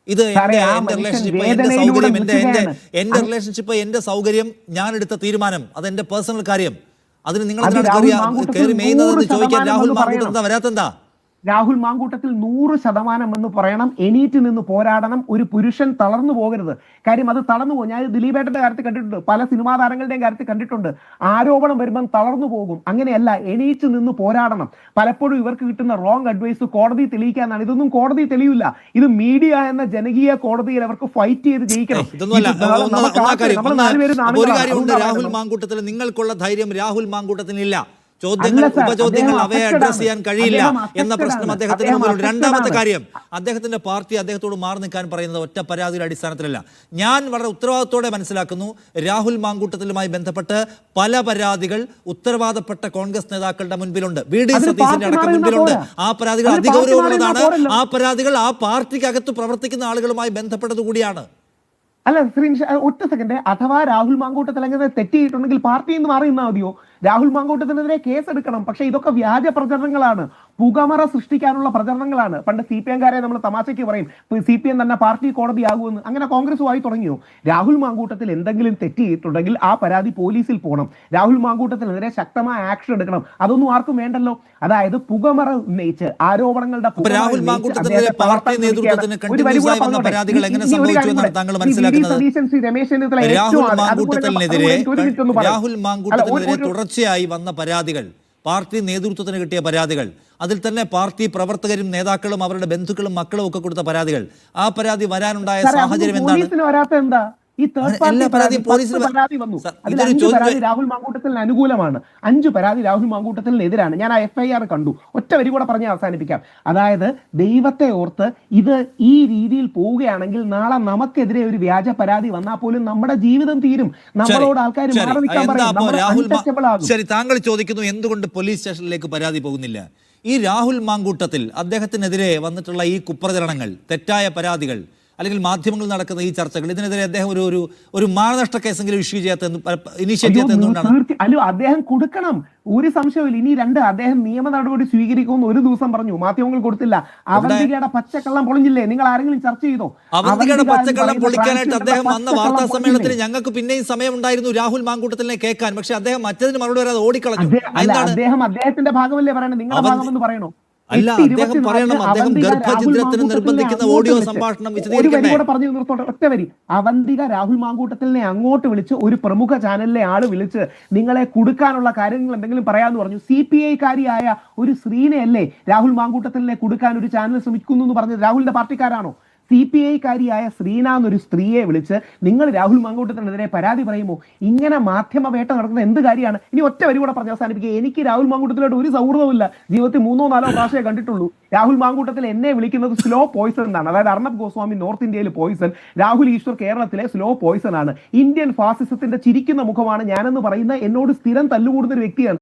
ഇത് എന്റെ റിലേഷൻഷിപ്പ്, എന്റെ സൗകര്യം, എന്റെ റിലേഷൻഷിപ്പ്, എന്റെ സൗകര്യം, ഞാൻ എടുത്ത തീരുമാനം, അതെന്റെ പേഴ്സണൽ കാര്യം. അതിന് നിങ്ങൾ കയറി മെയ്യുന്നതെന്ന് ചോദിക്കാൻ രാഹുൽ മാങ്കൂട്ടത്തിൽ എന്താ വരാത്തെന്താ? രാഹുൽ മാങ്കൂട്ടത്തിൽ 100% എന്ന് പറയണം. എണീറ്റ് നിന്ന് പോരാടണം. ഒരു പുരുഷൻ തളർന്നു പോകരുത്. കാര്യം അത് തളർന്നു പോകും. ഞാൻ ദിലീപേട്ടന്റെ കാര്യത്തിൽ കണ്ടിട്ടുണ്ട്, പല സിനിമാ താരങ്ങളുടെയും കാര്യത്തിൽ കണ്ടിട്ടുണ്ട്. ആരോപണം വരുമ്പം തളർന്നു പോകും. അങ്ങനെയല്ല, എണീറ്റ് നിന്ന് പോരാടണം. പലപ്പോഴും ഇവർക്ക് കിട്ടുന്ന റോങ് അഡ്വൈസ് കോടതി തെളിയിക്കാനാണ്. ഇതൊന്നും കോടതി തെളിയില്ല. ഇത് മീഡിയ എന്ന ജനകീയ കോടതിയിൽ അവർക്ക് ഫൈറ്റ് ചെയ്ത് ജയിക്കണം. രാഹുൽ മാങ്കൂട്ടത്തിൽ നിങ്ങൾക്കുള്ള ധൈര്യം രാഹുൽ മാങ്കൂട്ടത്തിനില്ല. ചോദ്യങ്ങൾ, ഉപചോദ്യങ്ങൾ, അവയെ അഡ്രസ് ചെയ്യാൻ കഴിയില്ല എന്ന പ്രശ്നം അദ്ദേഹത്തിന് മുമ്പിലുണ്ട്. രണ്ടാമത്തെ കാര്യം, അദ്ദേഹത്തിന്റെ പാർട്ടി അദ്ദേഹത്തോട് മാറി നിൽക്കാൻ പറയുന്നത് ഒറ്റ പരാതിയുടെ അടിസ്ഥാനത്തിലല്ല. ഞാൻ വളരെ ഉത്തരവാദിത്തോടെ മനസ്സിലാക്കുന്നു, രാഹുൽ മാങ്കൂട്ടത്തിലുമായി ബന്ധപ്പെട്ട് പല പരാതികൾ ഉത്തരവാദപ്പെട്ട കോൺഗ്രസ് നേതാക്കളുടെ മുൻപിലുണ്ട്, VD സതീശന്റെ അടക്കം മുൻപിലുണ്ട്. ആ പരാതികൾ അതിഗൗരവമുള്ളതാണ്. ആ പരാതികൾ ആ പാർട്ടിക്കകത്ത് പ്രവർത്തിക്കുന്ന ആളുകളുമായി ബന്ധപ്പെട്ടത് കൂടിയാണ്. അല്ല ഒറ്റ സെക്കൻഡ്, അഥവാ രാഹുൽ മാങ്കൂട്ടത്തിൽ അങ്ങനെ തെറ്റിയിട്ടുണ്ടെങ്കിൽ പാർട്ടിയിൽ നിന്ന് മാറി നിന്നാൽ മതിയോ? രാഹുൽ മാങ്കൂട്ടത്തിനെതിരെ കേസെടുക്കണം. പക്ഷെ ഇതൊക്കെ വ്യാജ പ്രചരണങ്ങളാണ്, പുകമറ സൃഷ്ടിക്കാനുള്ള പ്രചരണങ്ങളാണ്. പണ്ട് CPM-കാരെ നമ്മൾ തമാശയ്ക്ക് പറയും, CPM തന്നെ പാർട്ടി കോടതിയാകുമെന്ന്. അങ്ങനെ കോൺഗ്രസുമായി തുടങ്ങിയോ? രാഹുൽ മാങ്കൂട്ടത്തിൽ എന്തെങ്കിലും തെറ്റിയിട്ടുണ്ടെങ്കിൽ ആ പരാതി പോലീസിൽ പോകണം. രാഹുൽ മാങ്കൂട്ടത്തിനെതിരെ ശക്തമായ ആക്ഷൻ എടുക്കണം. അതൊന്നും ആർക്കും വേണ്ടല്ലോ. അതായത് പുകമറ ഉന്നയിച്ച് ആരോപണങ്ങളുടെ തുടർച്ചയായി വന്ന പരാതികൾ, പാർട്ടി നേതൃത്വത്തിന് കിട്ടിയ പരാതികൾ, അതിൽ തന്നെ പാർട്ടി പ്രവർത്തകരും നേതാക്കളും അവരുടെ ബന്ധുക്കളും മക്കളും ഒക്കെ കൊടുത്ത പരാതികൾ, ആ പരാതി വരാനുണ്ടായ സാഹചര്യം എന്താണ്? ഈ തേർഡ് പാർട്ടി പരാതി വന്നു. അതിൽ 5 പരാതി രാഹുൽ മാങ്കൂട്ടത്തിന് അനുകൂലമാണ്, 5 പരാതി രാഹുൽ മാങ്കൂട്ടത്തിനെതിരാണ്. ഞാൻ ആ FIR കണ്ടു. ഒറ്റ വരി കൂടെ പറഞ്ഞ് അവസാനിപ്പിക്കാം. അതായത് ദൈവത്തെ ഓർത്ത് ഇത് ഈ രീതിയിൽ പോവുകയാണെങ്കിൽ നാളെ നമുക്കെതിരെ ഒരു വ്യാജ പരാതി വന്നാൽ പോലും നമ്മുടെ ജീവിതം തീരും. നമ്മളോട് ആൾക്കാർ മാറി നിൽക്കാൻ പറയും. ശരി, താങ്കൾ ചോദിക്കുന്നു എന്തുകൊണ്ട് പോലീസ് സ്റ്റേഷനിലേക്ക് പരാതി പോകുന്നില്ല? ഈ രാഹുൽ മാങ്കൂട്ടത്തിൽ അദ്ദേഹത്തിനെതിരെ വന്നിട്ടുള്ള ഈ കുപ്രചരണങ്ങൾ, തെറ്റായ പരാതികൾ, അല്ലെങ്കിൽ മാധ്യമങ്ങളിൽ നടക്കുന്ന ഈ ചർച്ചകൾ, ഇതിനെതിരെ അദ്ദേഹം ഒരു മാനനഷ്ട കേസെങ്കിലും ഇനീഷ്യേറ്റ് ചെയ്യാത്തതുകൊണ്ടാണ്. അദ്ദേഹം കൊടുക്കണം, ഒരു സംശയമില്ല. ഇനി 2, അദ്ദേഹം നിയമ നടപടി സ്വീകരിക്കുമെന്ന് ഒരു ദിവസം പറഞ്ഞു, മാധ്യമങ്ങൾ കൊടുത്തില്ല. അവന്തികയുടെ പച്ചക്കള്ളം പൊളിഞ്ഞില്ലേ? നിങ്ങൾ ആരെങ്കിലും ചർച്ച ചെയ്തോ? അവന്തികയുടെ പച്ചക്കള്ളം പൊളിക്കാനായിട്ട് അദ്ദേഹം വന്ന വാർത്താ സമ്മേളനത്തിൽ ഞങ്ങൾക്ക് പിന്നെയും സമയമുണ്ടായിരുന്നു രാഹുൽ മാങ്കൂട്ടത്തിനെ കേൾക്കാൻ. പക്ഷെ അദ്ദേഹം മറ്റതിന് മറുപടി വരാതെ ഓടിക്കളഞ്ഞു. അദ്ദേഹത്തിന്റെ ഭാഗമല്ലേ പറയണേ, നിങ്ങളുടെ ഭാഗമെന്ന് പറയണോ? അല്ല, അദ്ദേഹം പറയണം, അദ്ദേഹം ഗർഭഛിദ്രത്തിന് നിർബന്ധിക്കുന്ന ഓഡിയോ സംഭാഷണം വിശദീകരിക്കട്ടെ. ഒറ്റ വരി. അവന്തിക രാഹുൽ മാങ്കൂട്ടത്തിനെ അങ്ങോട്ട് വിളിച്ച്, ഒരു പ്രമുഖ ചാനലിലെ ആള് വിളിച്ച് നിങ്ങളെ കൊടുക്കാനുള്ള കാര്യങ്ങൾ എന്തെങ്കിലും പറയാന്ന് പറഞ്ഞു. CPI-കാരിയായ ഒരു സ്ത്രീനെയല്ലേ രാഹുൽ മാങ്കൂട്ടത്തിനെ കൊടുക്കാൻ ഒരു ചാനൽ ശ്രമിക്കുന്നു എന്ന് പറഞ്ഞത്? രാഹുലിന്റെ പാർട്ടിക്കാരാണോ? CPI-കാരിയായ ശ്രീന എന്നൊരു സ്ത്രീയെ വിളിച്ച് നിങ്ങൾ രാഹുൽ മാങ്കൂട്ടത്തിനെതിരെ പരാതി പറയുമോ? ഇങ്ങനെ മാധ്യമ വേട്ട നടക്കുന്ന എന്ത് കാര്യമാണ്? ഇനി ഒറ്റ വരി കൂടെ പറഞ്ഞ് അവസാനിപ്പിക്കുക. എനിക്ക് രാഹുൽ മാങ്കൂട്ടത്തിലോട്ട് ഒരു സൗഹൃദവുമില്ല. ജീവിതത്തിൽ 3-4 പ്രാവശ്യമേ കണ്ടിട്ടുള്ളൂ. രാഹുൽ മാങ്കൂട്ടത്തിൽ എന്നെ വിളിക്കുന്നത് സ്ലോ പോയിസൺ എന്നാണ്. അതായത് അർണബ് ഗോസ്വാമി നോർത്ത് ഇന്ത്യയിൽ പോയിസൺ, രാഹുൽ ഈശ്വർ കേരളത്തിലെ സ്ലോ പോയിസൺ ആണ്. ഇന്ത്യൻ ഫാസിസത്തിന്റെ ചിരിക്കുന്ന മുഖമാണ് ഞാനെന്ന് പറയുന്ന എന്നോട് സ്ഥിരം തല്ലുകൂടുന്ന ഒരു വ്യക്തിയാണ്.